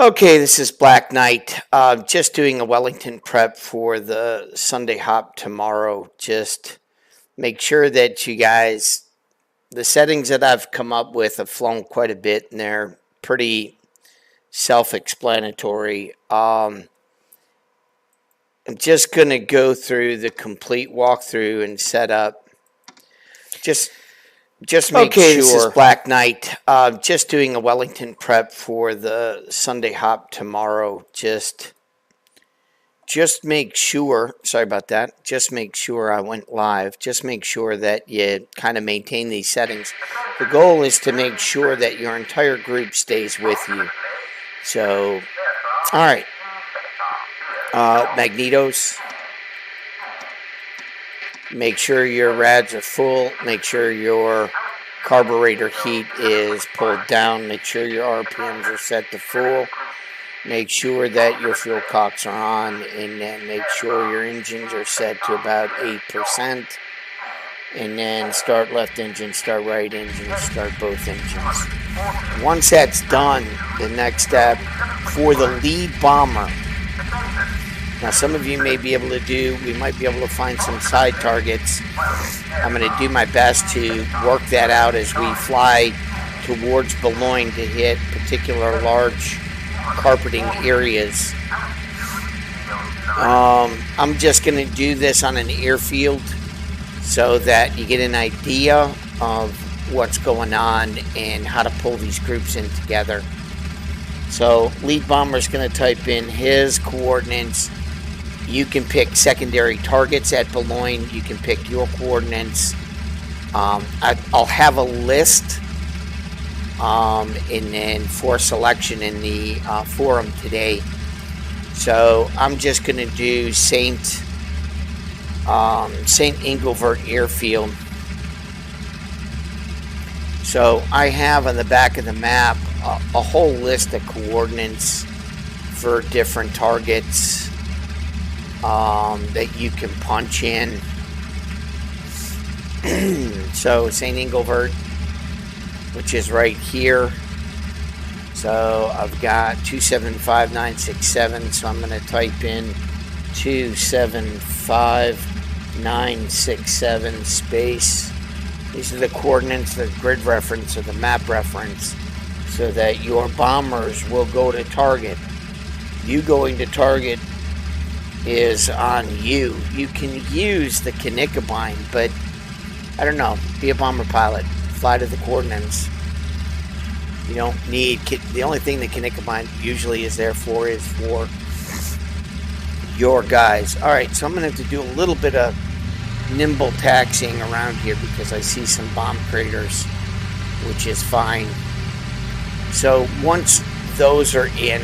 Okay, this is Black Knight. Just doing a Wellington prep for the Sunday hop tomorrow. Just make sure that you guys, the settings that I've come up with have flown quite a bit, and they're pretty self-explanatory. I'm just going to go through the complete walkthrough and setup. Just make sure. This is Black Knight. Just doing a Wellington prep for the Sunday hop tomorrow. Just make sure. Sorry about that. Just make sure I went live. Just make sure that you kind of maintain these settings. The goal is to make sure that your entire group stays with you. So, all right. Magnetos. Make sure your rads are full. Make sure your carburetor heat is pulled down. Make sure your RPMs are set to full. Make sure that your fuel cocks are on. And then make sure your engines are set to about 8%. And then start left engine, start right engine, start both engines. Once that's done, the next step for the lead bomber. Now, some of you may be able to we might be able to find some side targets. I'm going to do my best to work that out as we fly towards Boulogne to hit particular large carpeting areas. I'm just going to do this on an airfield so that you get an idea of what's going on and how to pull these groups in together. So, lead bomber is going to type in his coordinates. You can pick secondary targets at Boulogne. You can pick your coordinates. I'll have a list and then for selection in the forum today. So I'm just going to do St. Ingelvert Airfield. So I have on the back of the map a whole list of coordinates for different targets that you can punch in. So St. Ingelvert, which is right here. So I've got 275967. So I'm going to type in 275967 space. These are the coordinates, the grid reference or the map reference, so that your bombers will go to target. You going to target is on you. You can use the Knickerbein, but I don't know. Be a bomber pilot. Fly to the coordinates. You don't need... The only thing the Knickerbein usually is there for is for your guys. Alright, so I'm going to have to do a little bit of nimble taxiing around here because I see some bomb craters, which is fine. So once those are in,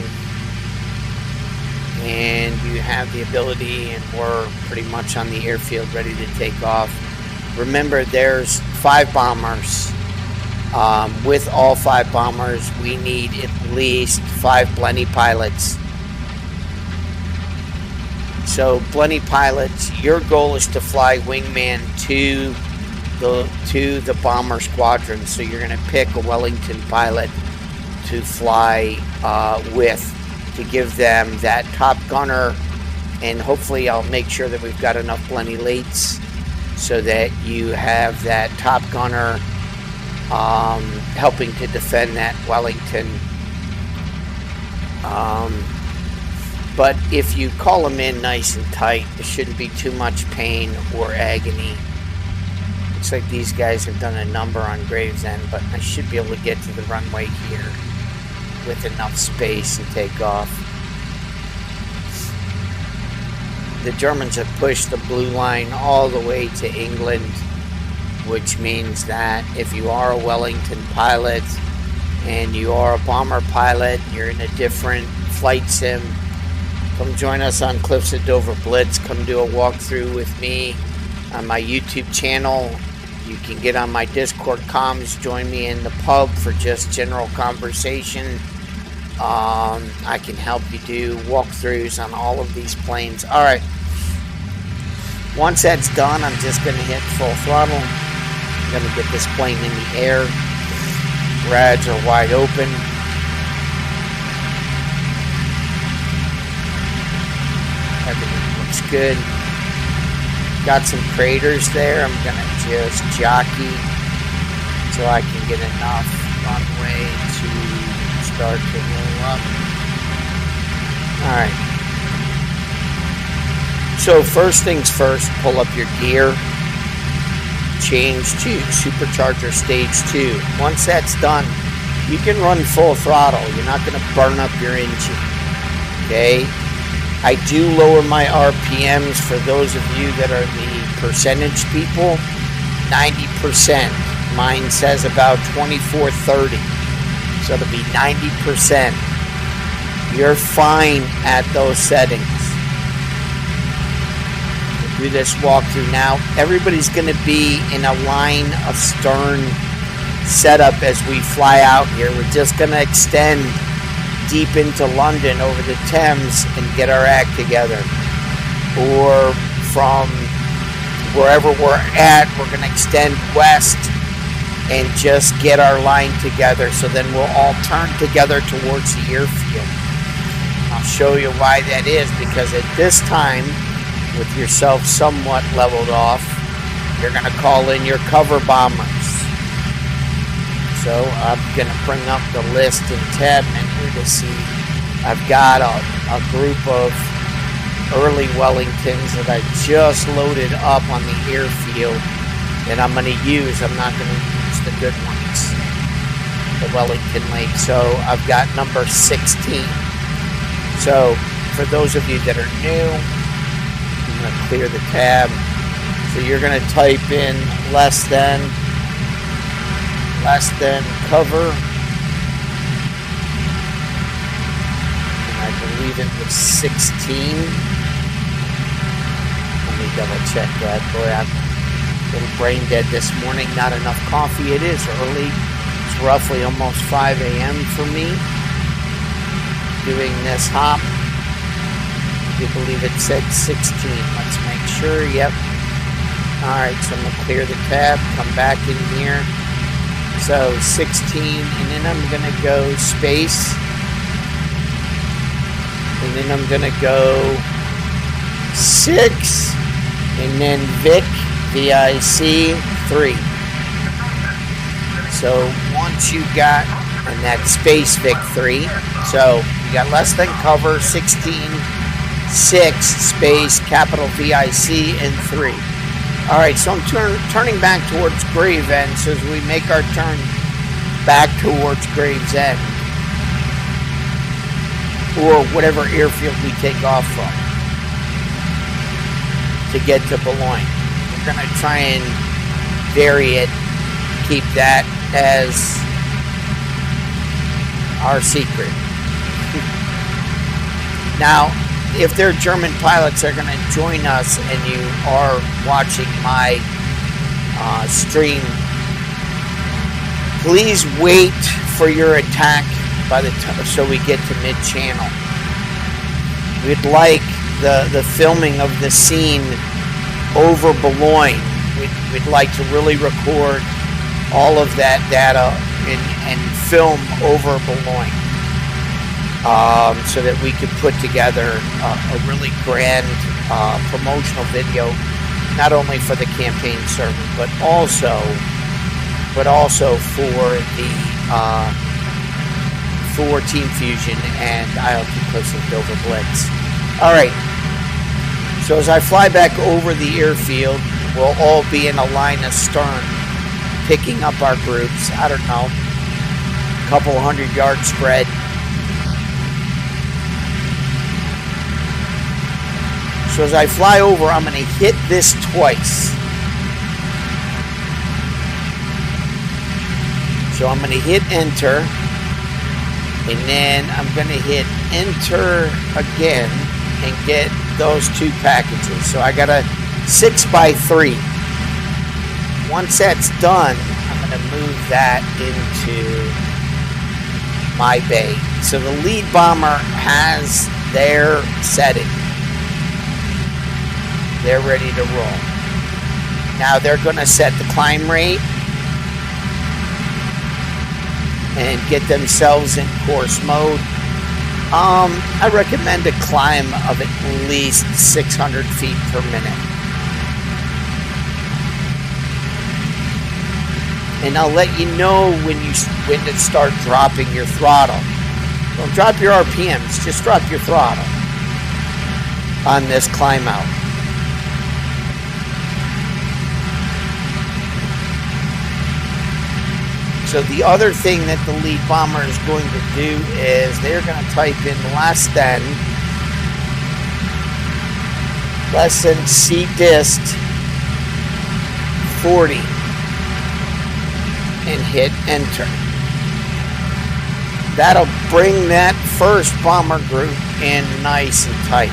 and you have the ability, and we're pretty much on the airfield ready to take off. Remember, there's 5 bombers. With all 5 bombers, we need at least 5 Blenny pilots. So, Blenny pilots, your goal is to fly wingman to the bomber squadron. So you're going to pick a Wellington pilot to fly with, to give them that top gunner, and hopefully I'll make sure that we've got enough Blenny lates so that you have that top gunner helping to defend that Wellington. But if you call them in nice and tight, there shouldn't be too much pain or agony. Looks like these guys have done a number on Gravesend, but I should be able to get to the runway here with enough space and take off. The Germans have pushed the blue line all the way to England, which means that if you are a Wellington pilot and you are a bomber pilot, you're in a different flight sim, come join us on Cliffs at Dover Blitz. Come do a walkthrough with me on my YouTube channel. You can get on my Discord comms, join me in the pub for just general conversation. I can help you do walkthroughs on all of these planes. Alright, once that's done, I'm just going to hit full throttle. I'm going to get this plane in the air. Rads are wide open. Everything looks good. Got some craters there. I'm going to just jockey so I can get enough runway to start to roll up. Alright. So first things first, pull up your gear. Change to supercharger stage 2. Once that's done, you can run full throttle. You're not going to burn up your engine. Okay? I do lower my RPMs for those of you that are the percentage people. 90%. Mine says about 2430. So it'll be 90%. You're fine at those settings. We'll do this walkthrough now. Everybody's going to be in a line of stern setup as we fly out here. We're just going to extend deep into London over the Thames and get our act together. Or from wherever we're at, we're going to extend west and just get our line together. So then we'll all turn together towards the airfield. I'll show you why that is, because at this time, with yourself somewhat leveled off, you're going to call in your cover bombers. So I'm going to bring up the list in tab menu to see. I've got a group of early Wellingtons that I just loaded up on the airfield that I'm going to use. I'm not going to use the good ones, the Wellington Lake. So I've got number 16. So for those of you that are new, I'm going to clear the tab. So you're going to type in less than cover, and I believe it was 16. Let me double check that. Boy, I'm a little brain dead this morning. Not enough coffee. It is early. It's roughly almost 5 a.m. for me doing this hop. I do believe it said 16. Let's make sure. Yep. Alright, so I'm going to clear the tab, come back in here. So 16, and then I'm going to go space, and then I'm going to go 6, and then Vic, VIC 3. So once you got, and that space Vic 3, so you got less than cover, 16, 6, space, capital VIC, and 3. Alright, so I'm turning back towards Gravesend as we make our turn back towards Gravesend, or whatever airfield we take off from to get to Boulogne. We're going to try and vary it, keep that as our secret. Now, if they're German pilots, they're going to join us, and you are watching my stream, please wait for your attack by the time, so we get to mid-channel. We'd like the filming of the scene over Boulogne. We'd like to really record all of that data and film over Boulogne. So that we could put together a really grand promotional video, not only for the campaign server, but also for Team Fusion and ILT Coastal Dover Blitz. All right. So as I fly back over the airfield, we'll all be in a line astern, picking up our groups. I don't know, a couple 100-yard spread. So as I fly over, I'm going to hit this twice. So I'm going to hit enter, and then I'm going to hit enter again and get those two packages. So I got a 6x3. Once that's done, I'm going to move that into my bay. So the lead bomber has their setting. They're ready to roll. Now they're going to set the climb rate and get themselves in course mode. I recommend a climb of at least 600 feet per minute. And I'll let you know when to start dropping your throttle. Don't drop your RPMs, just drop your throttle on this climb out. So the other thing that the lead bomber is going to do is they're going to type in less than CDist 40 and hit enter. That'll bring that first bomber group in nice and tight.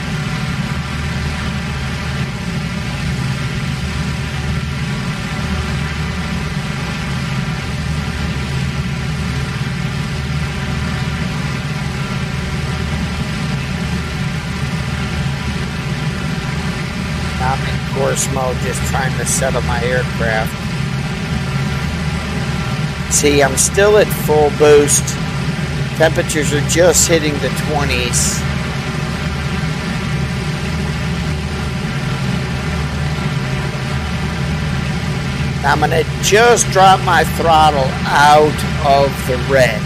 I'm in course mode, just trying to settle my aircraft. See, I'm still at full boost. Temperatures are just hitting the 20s. I'm going to just drop my throttle out of the red.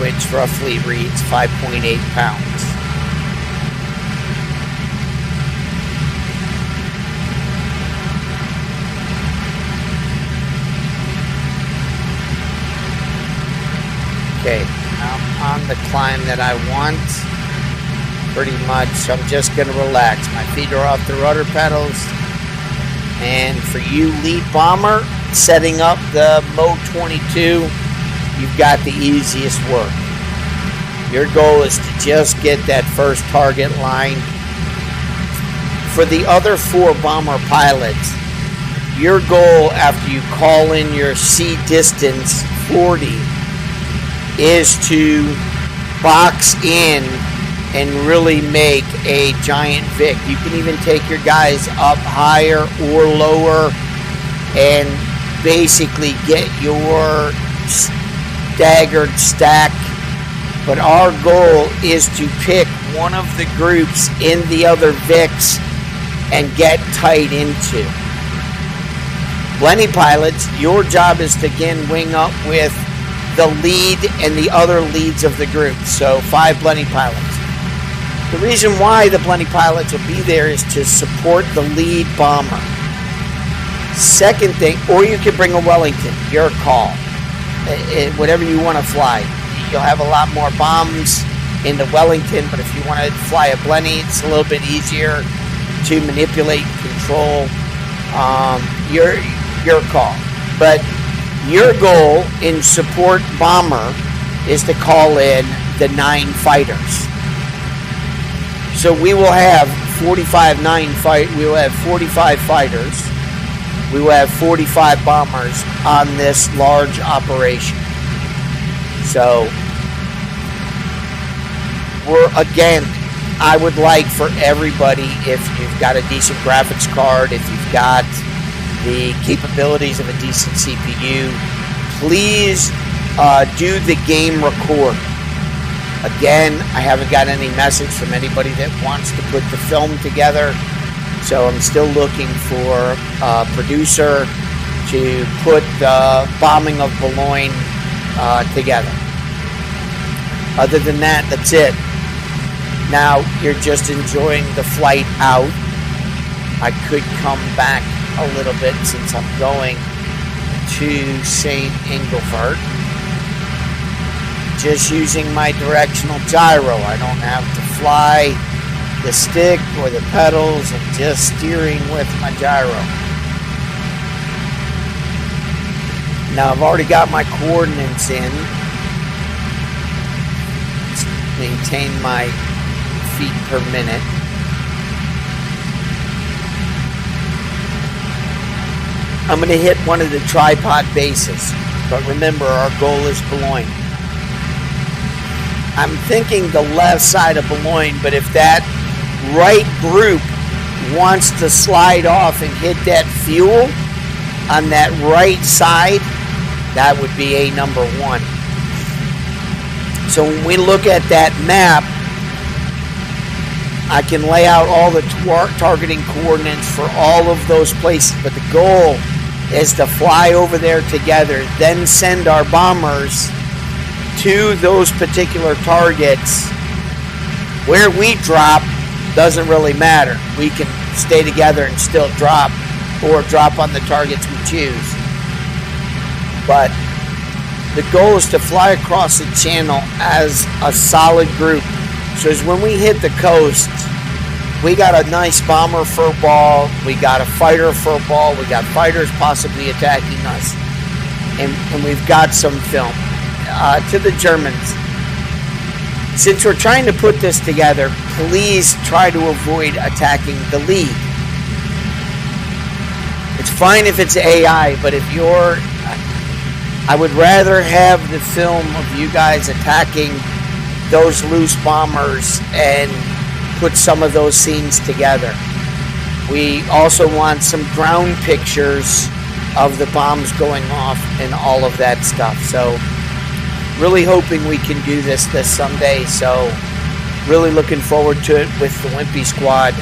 Which roughly reads 5.8 pounds. Okay, I'm on the climb that I want, pretty much. So I'm just going to relax. My feet are off the rudder pedals. And for you lead bomber, setting up the mode 22, you've got the easiest work. Your goal is to just get that first target line. For the other 4 bomber pilots, your goal after you call in your C distance 40 is to box in and really make a giant Vic. You can even take your guys up higher or lower and basically get your staggered stack. But our goal is to pick one of the groups in the other Vics and get tight into. Blenny pilots, your job is to again wing up with the lead and the other leads of the group. So 5 Blenny pilots. The reason why the Blenny pilots will be there is to support the lead bomber. Second thing, or you can bring a Wellington, your call. Whatever you want to fly. You'll have a lot more bombs in the Wellington, but if you want to fly a Blenny, it's a little bit easier to manipulate and control. Your call. But your goal in support bomber is to call in the 9 fighters. So we will have 45 fighters. We will have 45 bombers on this large operation. So I would like for everybody, if you've got a decent graphics card, if you've got the capabilities of a decent CPU, please do the game record. Again, I haven't got any message from anybody that wants to put the film together, so I'm still looking for a producer to put the bombing of Boulogne together. Other than that, that's it. Now you're just enjoying the flight out. I could come back a little bit since I'm going to St. Ingleford. Just using my directional gyro. I don't have to fly the stick or the pedals. I'm just steering with my gyro. Now I've already got my coordinates in. Maintain my feet per minute. I'm going to hit one of the tripod bases, but remember our goal is Boulogne. I'm thinking the left side of Boulogne, but if that right group wants to slide off and hit that fuel on that right side, That would be A number 1. So when we look at that map, I can lay out all the targeting coordinates for all of those places, but the goal is to fly over there together, then send our bombers to those particular targets. Where we drop doesn't really matter. We can stay together and still drop, or drop on the targets we choose. But the goal is to fly across the channel as a solid group. So as when we hit the coast, we got a nice bomber furball, we got a fighter furball, we got fighters possibly attacking us, and we've got some film. To the Germans, since we're trying to put this together, please try to avoid attacking the lead. It's fine if it's AI, but if I would rather have the film of you guys attacking those loose bombers and put some of those scenes together. We also want some ground pictures of the bombs going off and all of that stuff. So really hoping we can do this someday. So really looking forward to it with the Wimpy squad.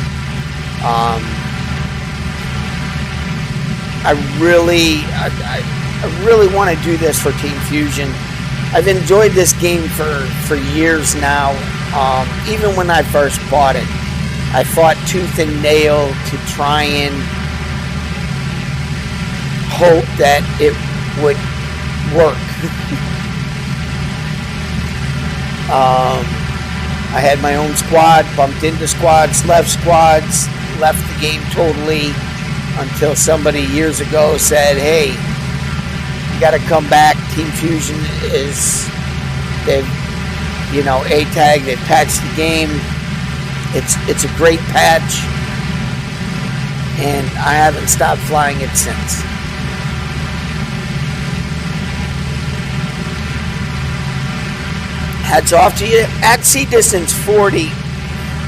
I really want to do this for Team Fusion. I've enjoyed this game for years now. Even when I first bought it, I fought tooth and nail to try and hope that it would work. I had my own squad, bumped into squads, left the game totally, until somebody years ago said, hey, you got to come back. Team Fusion they've A-tag, they've patched the game. It's a great patch, and I haven't stopped flying it since. Hats off to you. At sea distance 40,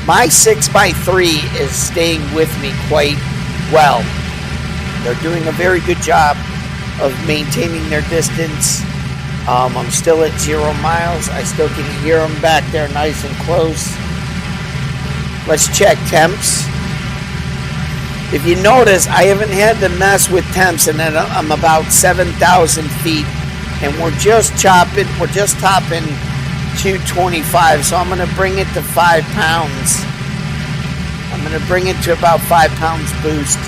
my 6x3 is staying with me quite well. They're doing a very good job of maintaining their distance. I'm still at 0 miles. I still can hear them back there nice and close. Let's check temps. If you notice, I haven't had to mess with temps, and then I'm about 7,000 feet, and we're just topping 225, so I'm going to bring it to 5 pounds. I'm going to bring it to about 5 pounds boost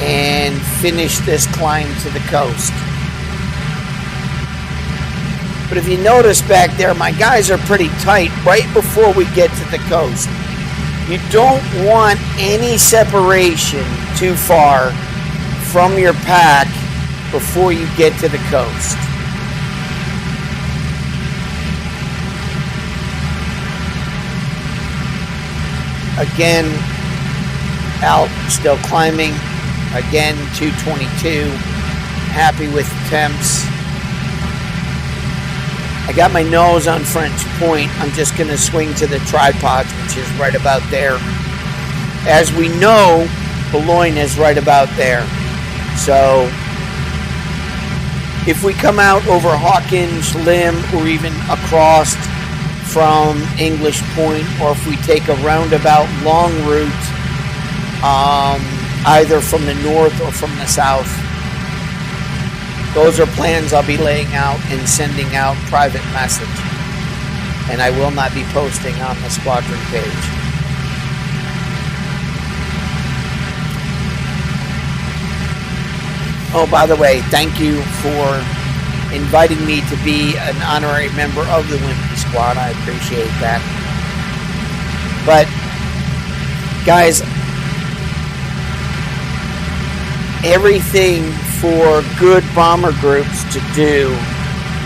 and finish this climb to the coast. But if you notice back there, my guys are pretty tight right before we get to the coast. You don't want any separation too far from your pack before you get to the coast. Again, out, still climbing. Again, 222. Happy with the temps. I got my nose on French Point. I'm just going to swing to the tripods, which is right about there. As we know, Boulogne is right about there. So, if we come out over Hawkins, Lim, or even across from English Point, or if we take a roundabout long route, either from the north or from the south, those are plans I'll be laying out and sending out private message. And I will not be posting on the squadron page. Oh, by the way, thank you for inviting me to be an honorary member of the Wimpy Squad. I appreciate that. But, guys, everything for good bomber groups to do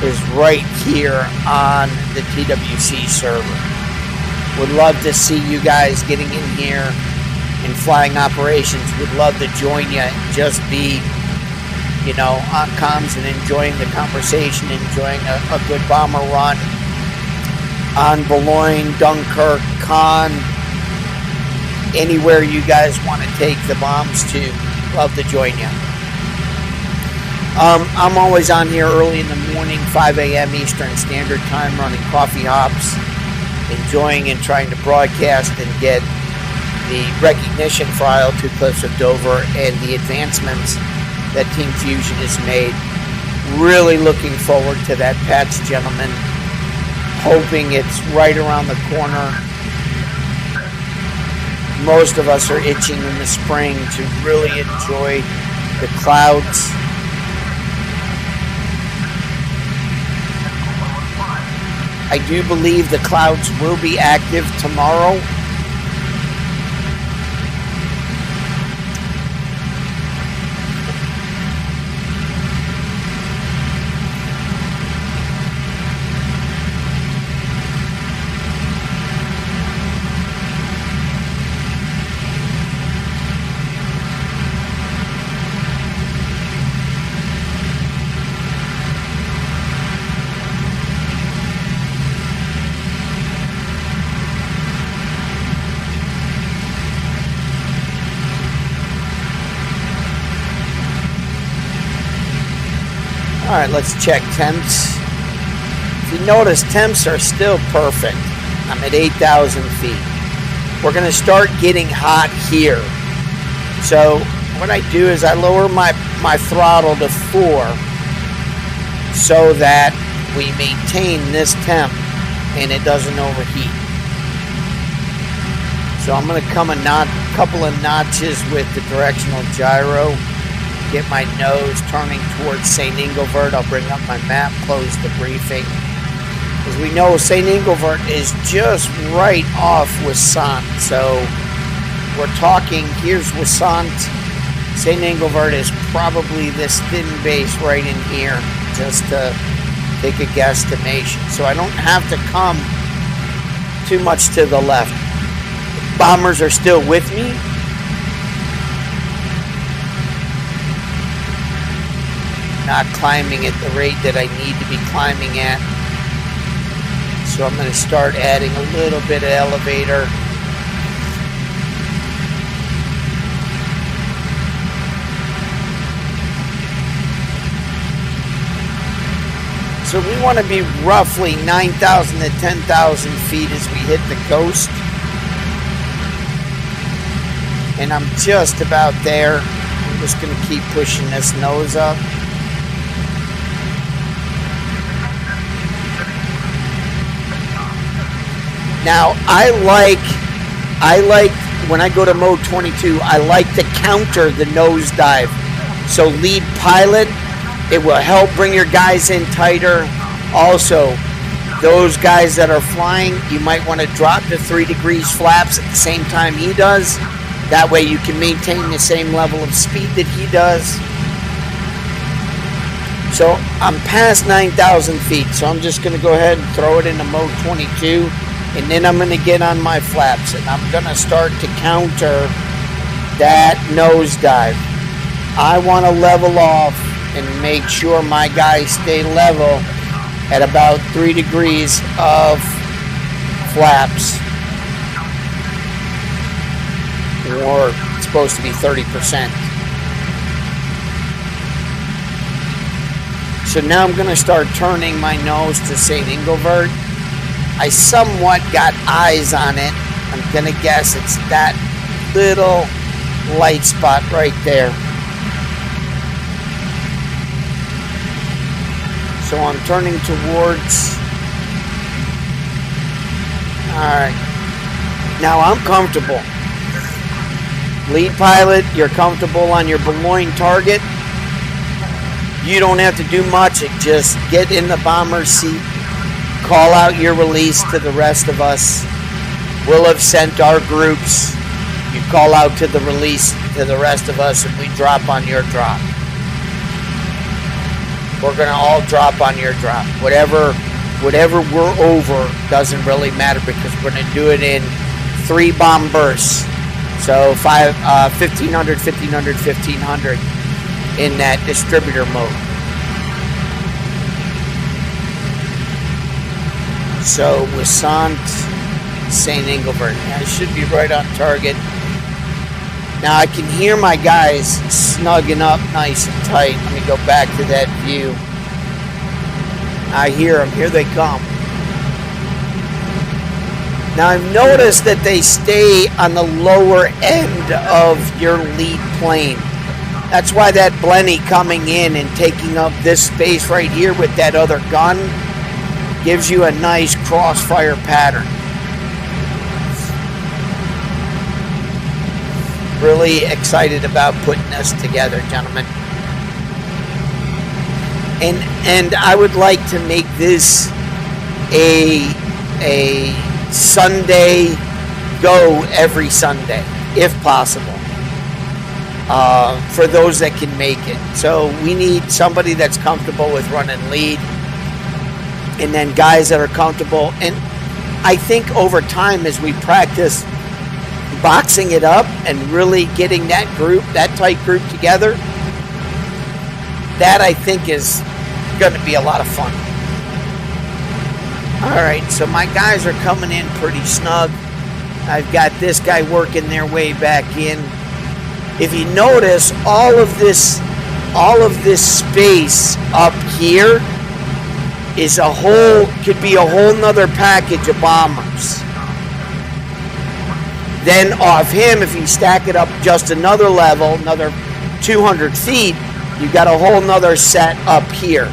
is right here on the TWC server. Would love to see you guys getting in here and flying operations. Would love to join you and just be, on comms and enjoying the conversation, enjoying a good bomber run on Boulogne, Dunkirk, Caen, anywhere you guys want to take the bombs to. Love to join you. I'm always on here early in the morning, 5 a.m. Eastern Standard Time, running coffee hops, enjoying and trying to broadcast and get the recognition for IL-2 Cliffs of Dover and the advancements that Team Fusion has made. Really looking forward to that patch, gentlemen. Hoping it's right around the corner. Most of us are itching in the spring to really enjoy the clouds. I do believe the clouds will be active tomorrow. Alright, let's check temps. If you notice, temps are still perfect. I'm at 8,000 feet. We're going to start getting hot here. So what I do is I lower my throttle to 4 so that we maintain this temp and it doesn't overheat. So I'm going to come a couple of notches with the directional gyro. Get my nose turning towards St. Engelbert. I'll bring up my map, close the briefing. As we know, St. Engelbert is just right off Wissant. So we're talking, here's Wissant. St. Engelbert is probably this thin base right in here, just to take a guesstimation. So I don't have to come too much to the left. Bombers are still with me. Not climbing at the rate that I need to be climbing at. So I'm going to start adding a little bit of elevator. So we want to be roughly 9,000 to 10,000 feet as we hit the coast. And I'm just about there. I'm just going to keep pushing this nose up. Now, I like when I go to mode 22, I like to counter the nosedive. So lead pilot, it will help bring your guys in tighter. Also, those guys that are flying, you might want to drop to 3 degrees flaps at the same time he does. That way you can maintain the same level of speed that he does. So I'm past 9,000 feet, so I'm just going to go ahead and throw it into mode 22. And then I'm going to get on my flaps, and I'm going to start to counter that nosedive. I want to level off and make sure my guys stay level at about 3 degrees of flaps. Or it's supposed to be 30%. So now I'm going to start turning my nose to St. Engelbert. I somewhat got eyes on it. I'm going to guess it's that little light spot right there. So I'm turning towards... Alright. Now I'm comfortable. Lead pilot, you're comfortable on your Boulogne target. You don't have to do much. Just get in the bomber's seat. Call out your release to the rest of us. We'll have sent our groups. You call out to the release to the rest of us, and we drop on your drop. We're going to all drop on your drop. Whatever we're over doesn't really matter because we're going to do it in 3 bomb bursts. So 1,500, 1,500, 1,500 in that distributor mode. So Wissant, St. Engelbert. I should be right on target. Now I can hear my guys snugging up nice and tight. Let me go back to that view. I hear them. Here they come. Now, I've noticed that they stay on the lower end of your lead plane. That's why that Blenny coming in and taking up this space right here with that other gun gives you a nice crossfire pattern. Really excited about putting this together, gentlemen. And I would like to make this a Sunday go every Sunday, if possible, for those that can make it. So we need somebody that's comfortable with running lead, and then guys that are comfortable. And I think over time, as we practice boxing it up and really getting that group, that tight group together, that I think is going to be a lot of fun. All right, so my guys are coming in pretty snug. I've got this guy working their way back in. If you notice, all of this space up here is could be a whole nother package of bombers. Then off him, if you stack it up just another level, another 200 feet, you got a whole nother set up here.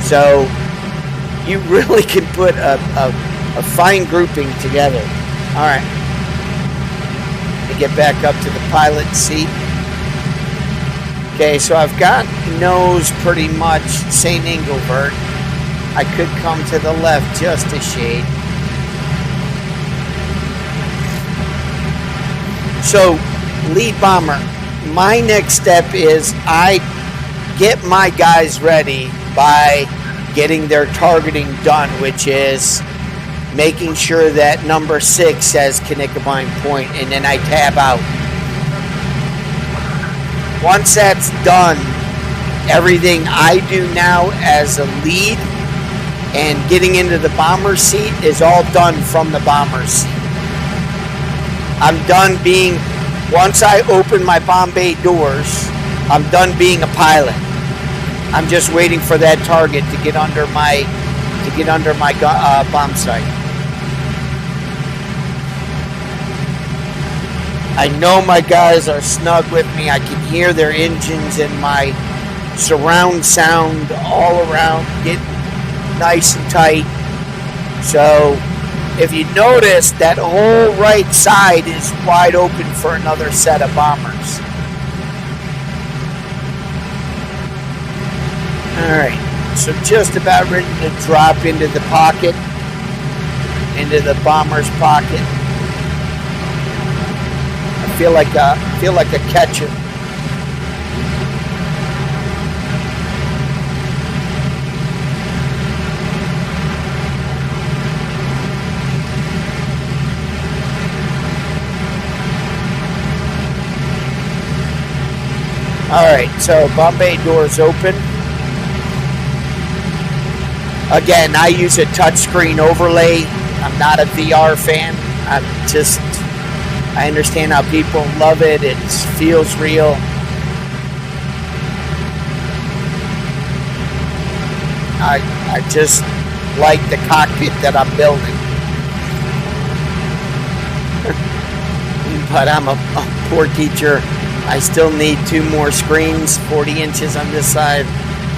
So you really can put a fine grouping together. All right. Let me get back up to the pilot seat. Okay, so I've got nose pretty much St. Engelbert. I could come to the left just a shade. So, lead bomber, my next step is I get my guys ready by getting their targeting done, which is making sure that number 6 says Knickerbein Point, and then I tab out. Once that's done, everything I do now as a lead and getting into the bomber seat is all done from the bomber seat. I'm done being, once I open my bomb bay doors, I'm done being a pilot. I'm just waiting for that target to get under my bomb sight. I know my guys are snug with me. I can hear their engines and my surround sound all around, getting nice and tight. So if you notice, that whole right side is wide open for another set of bombers. Alright, so just about ready to drop into the pocket, into the bomber's pocket. I feel like a catcher. Alright, so bomb bay doors open. Again, I use a touchscreen overlay. I'm not a VR fan. I understand how people love it. It feels real. I just like the cockpit that I'm building. But I'm a poor teacher. I still need 2 more screens, 40 inches on this side,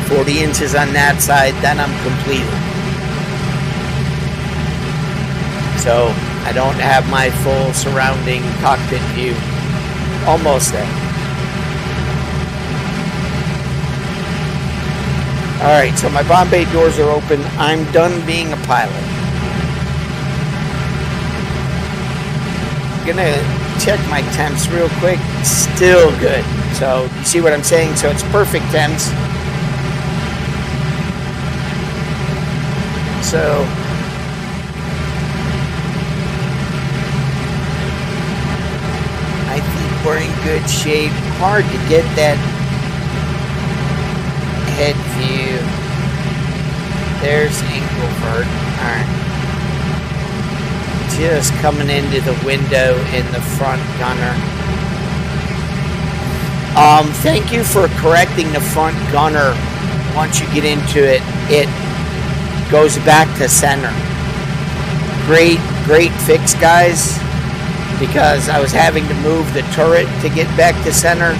40 inches on that side, then I'm completed. So I don't have my full surrounding cockpit view. Almost there. Alright, so my bomb bay doors are open. I'm done being a pilot. I'm gonna check my temps real quick. Still good. So you see what I'm saying? So it's perfect temps. So I think we're in good shape. Hard to get that head view. There's Engelbert. Alright. Just coming into the window in the front gunner. Thank you for correcting the front gunner. Once you get into it, it goes back to center. Great fix, guys, because I was having to move the turret to get back to center.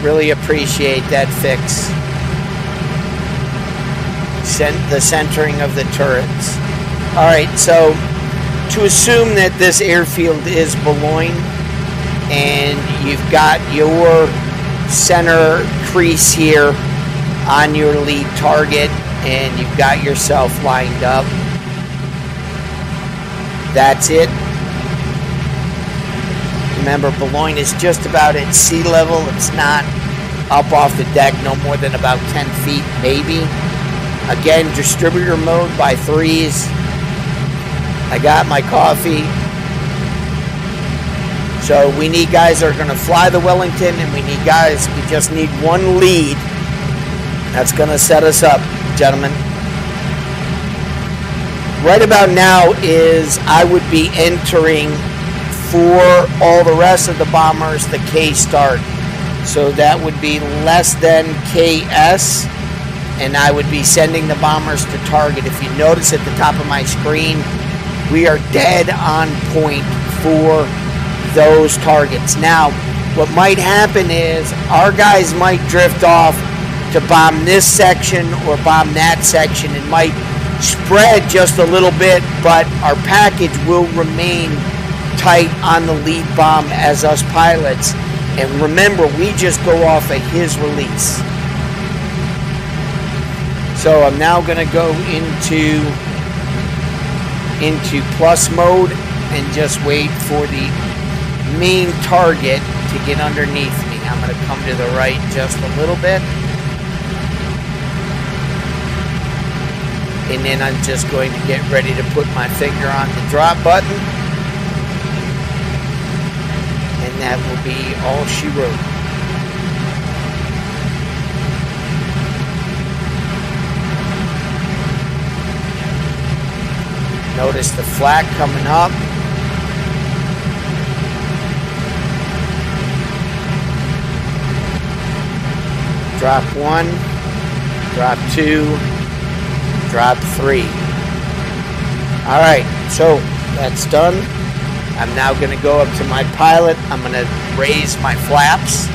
Really appreciate that fix. The centering of the turrets. Alright, so to assume that this airfield is Boulogne and you've got your center crease here on your lead target and you've got yourself lined up, that's it. Remember, Boulogne is just about at sea level. It's not up off the deck, no more than about 10 feet maybe. Again, distributor mode by threes. I got my coffee. So we need guys that are going to fly the Wellington, and we just need one lead. That's going to set us up, gentlemen. Right about now is I would be entering for all the rest of the bombers the K start. So that would be less than KS, and I would be sending the bombers to target. If you notice at the top of my screen, we are dead on point for those targets. Now, what might happen is our guys might drift off to bomb this section or bomb that section. It might spread just a little bit, but our package will remain tight on the lead bomb as us pilots. And remember, we just go off of his release. So I'm now going to go into plus mode and just wait for the main target to get underneath me. I'm going to come to the right just a little bit. And then I'm just going to get ready to put my finger on the drop button. And that will be all she wrote. Notice the flak coming up. Drop 1, drop 2, drop 3. Alright, so that's done. I'm now going to go up to my pilot. I'm going to raise my flaps.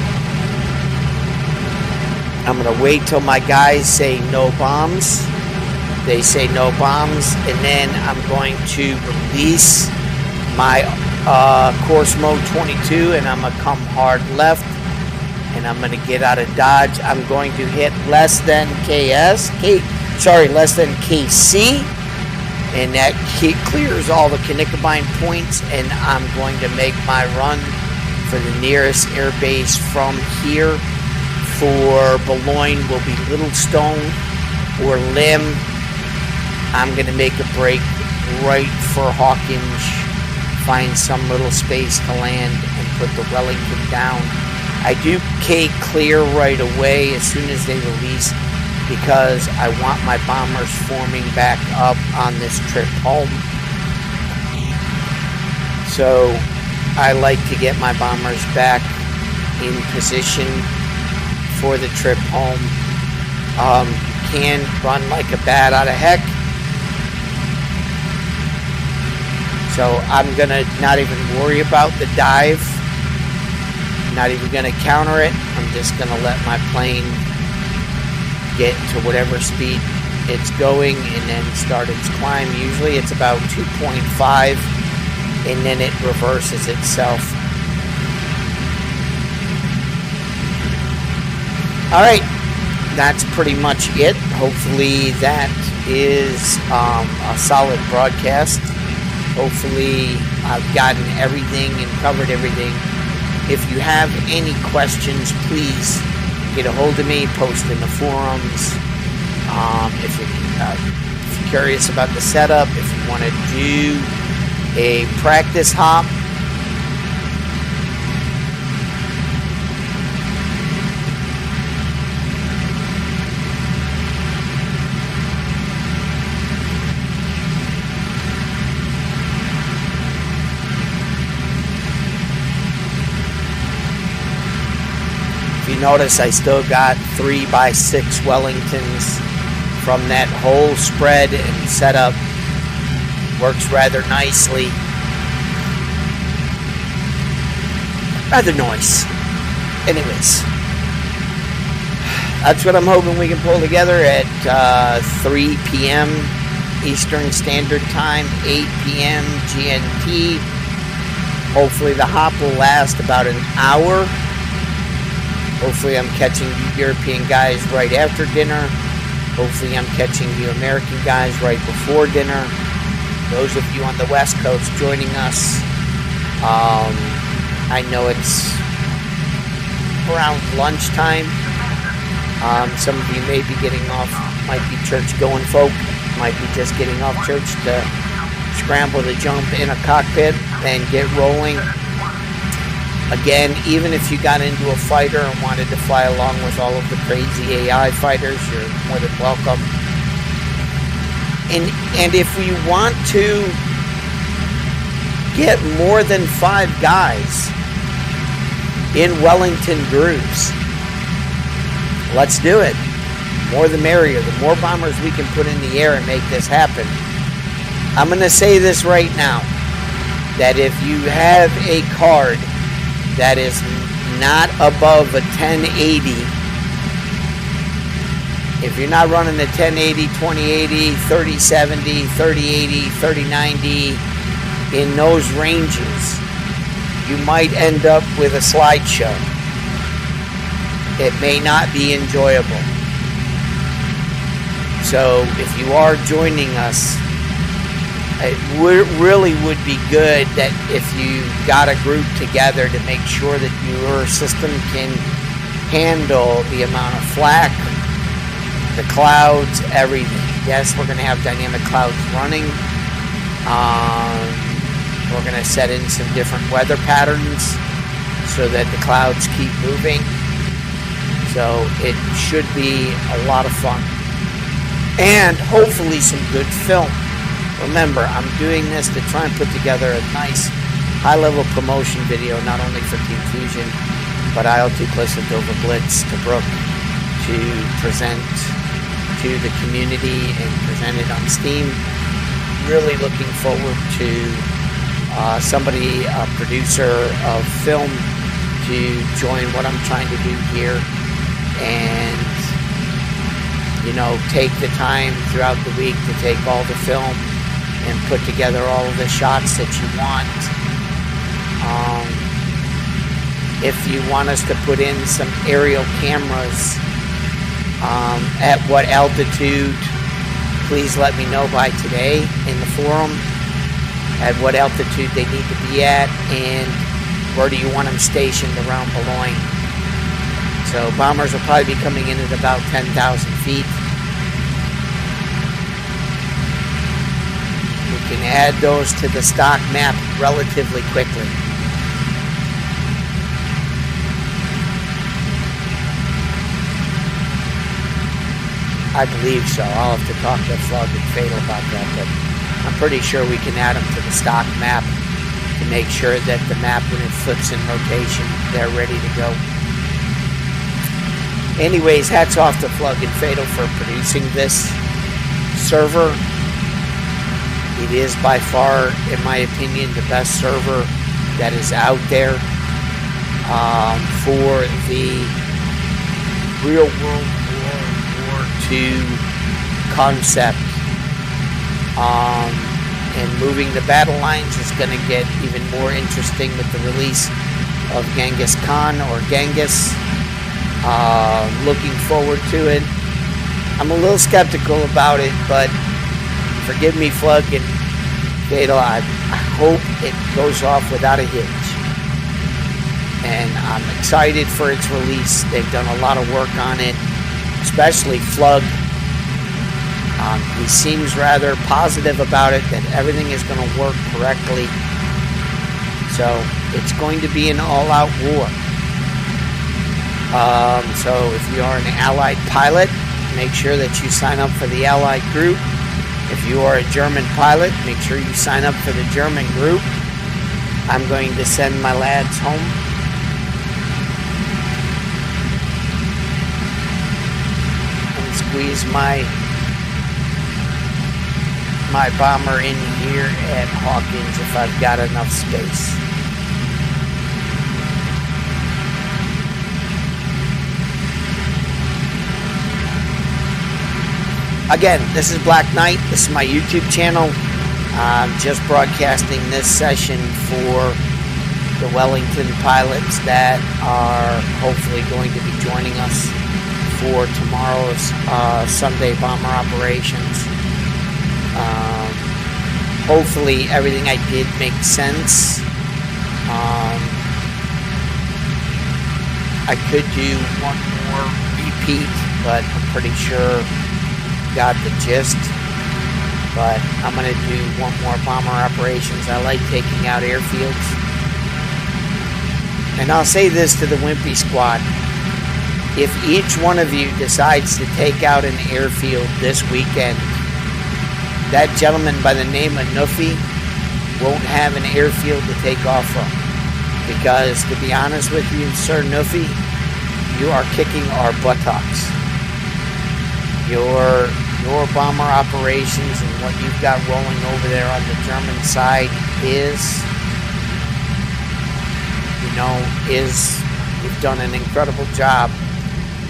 I'm going to wait till my guys say no bombs. They say no bombs, and then I'm going to release my course mode 22, and I'm going to come hard left, and I'm going to get out of dodge. I'm going to hit less than less than KC, and that clears all the Knickerbein points, and I'm going to make my run for the nearest air base from here. For Boulogne will be Littlestone or Lim. I'm going to make a break right for Hawkinge, find some little space to land, and put the Wellington down. I do K clear right away as soon as they release, because I want my bombers forming back up on this trip home. So I like to get my bombers back in position for the trip home. Can run like a bat out of heck. So I'm going to not even worry about the dive. Not even going to counter it. I'm just going to let my plane get to whatever speed it's going and then start its climb. Usually it's about 2.5 and then it reverses itself. Alright, that's pretty much it. Hopefully that is a solid broadcast. Hopefully I've gotten everything and covered everything. If you have any questions, please get a hold of me, post in the forums. If you're curious about the setup, if you want to do a practice hop, If you notice, I still got 3x6 Wellingtons from that whole spread and setup. Works rather nicely. Rather nice. Anyways, that's what I'm hoping we can pull together at 3 p.m. Eastern Standard Time, 8 p.m. GMT. Hopefully the hop will last about an hour. Hopefully I'm catching you European guys right after dinner. Hopefully I'm catching you American guys right before dinner. Those of you on the West Coast joining us, I know it's around lunchtime. Some of you may be getting off, might be church-going folk, might be just getting off church to scramble to jump in a cockpit and get rolling. Again, even if you got into a fighter and wanted to fly along with all of the crazy AI fighters, you're more than welcome. And if we want to get more than 5 guys in Wellington groups, let's do it. More the merrier. The more bombers we can put in the air and make this happen. I'm going to say this right now, that if you have a card that is not above a 1080, if you're not running the 1080, 2080, 3070, 3080, 3090 in those ranges, you might end up with a slideshow. It may not be enjoyable. So if you are joining us, it really would be good that if you got a group together to make sure that your system can handle the amount of flak, the clouds, everything. Yes, we're going to have dynamic clouds running. We're going to set in some different weather patterns so that the clouds keep moving. So it should be a lot of fun. And hopefully some good film. Remember, I'm doing this to try and put together a nice high-level promotion video, not only for Team Fusion, but IL-2 Plus and Dover Blitz to Brooke to present to the community and present it on Steam. Really looking forward to somebody, a producer of film, to join what I'm trying to do here and, you know, take the time throughout the week to take all the film and put together all of the shots that you want. If you want us to put in some aerial cameras, at what altitude, please let me know by today in the forum at what altitude they need to be at and where do you want them stationed around Boulogne. So bombers will probably be coming in at about 10,000 feet. We can add those to the stock map relatively quickly. I believe so. I'll have to talk to Flug and Fatal about that, but I'm pretty sure we can add them to the stock map to make sure that the map, when it flips in rotation, they're ready to go. Anyways, hats off to Flug and Fatal for producing this server. It is by far, in my opinion, the best server that is out there for the real world War II concept. And moving the battle lines is going to get even more interesting with the release of Genghis Khan or Genghis. Looking forward to it. I'm a little skeptical about it, but forgive me, Flug and Fatal, I hope it goes off without a hitch. And I'm excited for its release. They've done a lot of work on it, especially Flug. He seems rather positive about it, that everything is going to work correctly. So it's going to be an all-out war. So if you are an Allied pilot, make sure that you sign up for the Allied group. If you are a German pilot, make sure you sign up for the German group. I'm going to send my lads home. squeeze my bomber in here at Hawkins if I've got enough space. Again, this is Black Knight. This is my YouTube channel. I'm just broadcasting this session for the Wellington pilots that are hopefully going to be joining us for tomorrow's Sunday bomber operations. Hopefully everything I did makes sense. I could do one more repeat, but I'm pretty sure got the gist. But I'm going to do one more bomber operations. I like taking out airfields. And I'll say this to the Wimpy squad. If each one of you decides to take out an airfield this weekend, that gentleman by the name of Nuffy won't have an airfield to take off from. Because, to be honest with you, Sir Nuffy, you are kicking our buttocks. Your bomber operations and what you've got rolling over there on the German side you've done an incredible job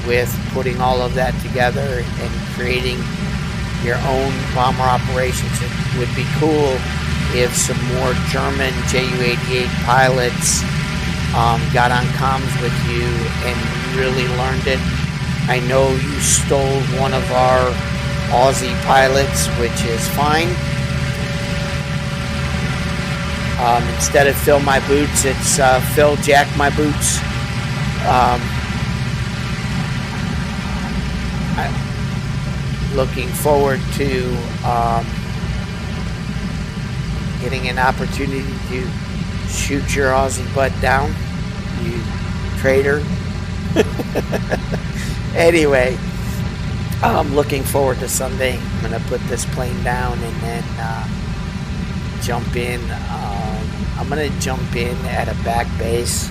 with putting all of that together and creating your own bomber operations. It would be cool if some more German Ju-88 pilots got on comms with you and really learned it. I know you stole one of our Aussie pilots, which is fine. Instead of fill my boots, it's fill jack my boots. I'm looking forward to getting an opportunity to shoot your Aussie butt down, you traitor. Anyway, I'm looking forward to Sunday. I'm going to put this plane down and then jump in. I'm going to jump in at a back base.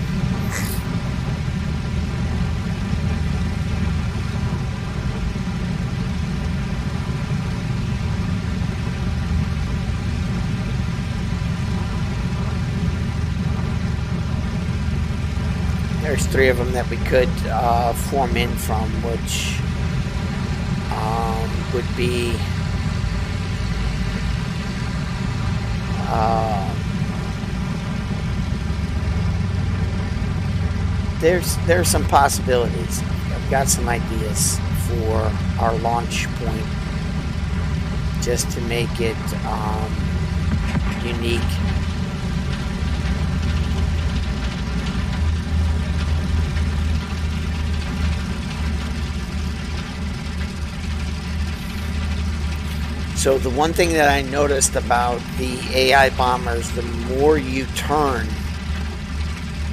There's 3 of them that we could form in from, which would be there's some possibilities. I've got some ideas for our launch point just to make it unique. So the one thing that I noticed about the AI bombers, the more you turn,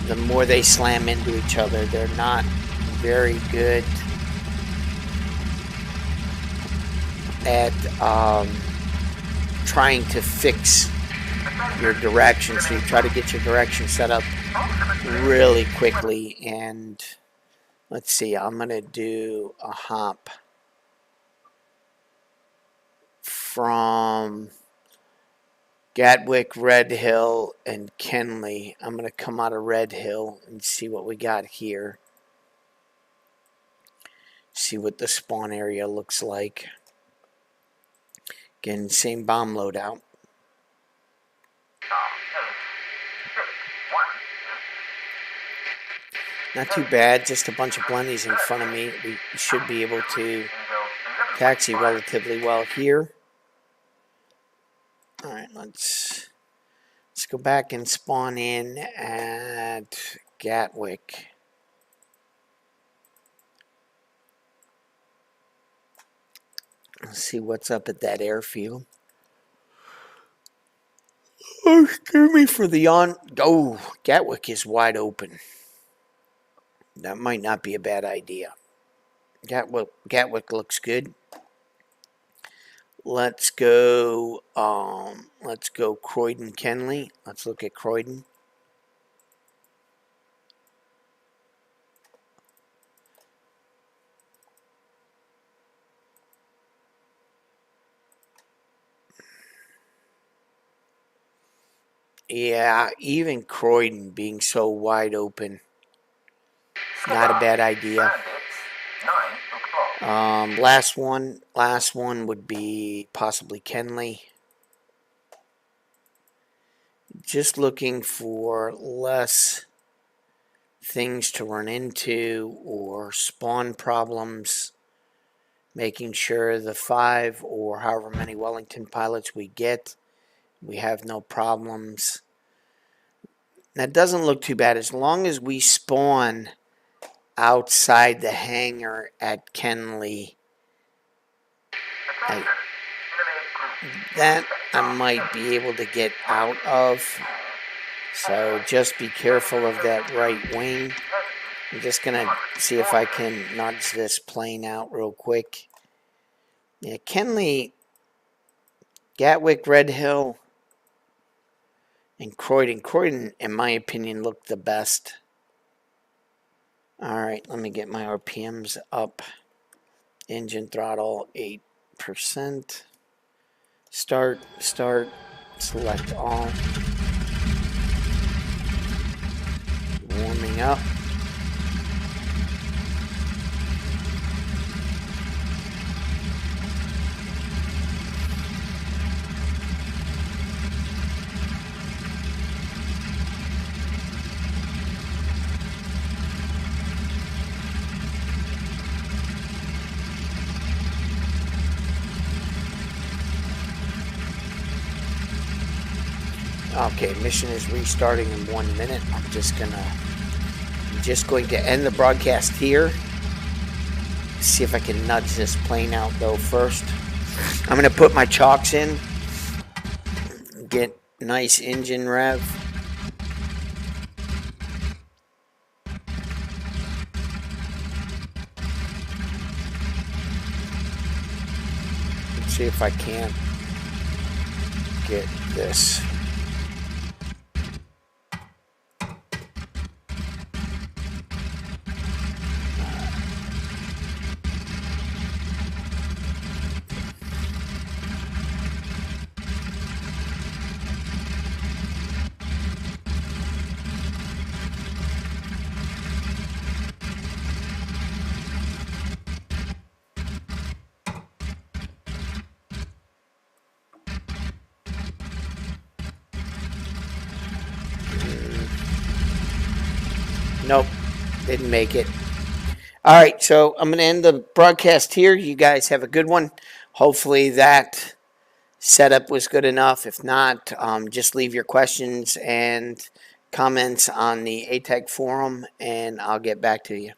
the more they slam into each other. They're not very good at trying to fix your direction. So you try to get your direction set up really quickly. And let's see, I'm going to do a hop from Gatwick, Red Hill, and Kenley. I'm going to come out of Red Hill and see what we got here. See what the spawn area looks like. Again, same bomb loadout. Not too bad, just a bunch of blendies in front of me. We should be able to taxi relatively well here. Alright, let's go back and spawn in at Gatwick. Let's see what's up at that airfield. Oh, excuse me for the Oh, Gatwick is wide open. That might not be a bad idea. Gatwick looks good. Let's go Croydon, Kenley. Let's look at Croydon. Yeah, even Croydon being so wide open, not a bad idea. Last one would be possibly Kenley. Just looking for less things to run into or spawn problems. Making sure the 5 or however many Wellington pilots we get, we have no problems. That doesn't look too bad as long as we spawn outside the hangar at Kenley. That I might be able to get out of. So just be careful of that right wing. I'm just going to see if I can nudge this plane out real quick. Yeah, Kenley, Gatwick, Red Hill, and Croydon. Croydon, in my opinion, looked the best. All right, let me get my RPMs up. Engine throttle 8%. Start, select all. Warming up. Okay, mission is restarting in 1 minute. I'm just going to end the broadcast here. See if I can nudge this plane out though first. I'm going to put my chocks in. Get nice engine rev. Let's see if I can't get this. Nope, didn't make it. All right, so I'm going to end the broadcast here. You guys have a good one. Hopefully that setup was good enough. If not, just leave your questions and comments on the ATAG forum, and I'll get back to you.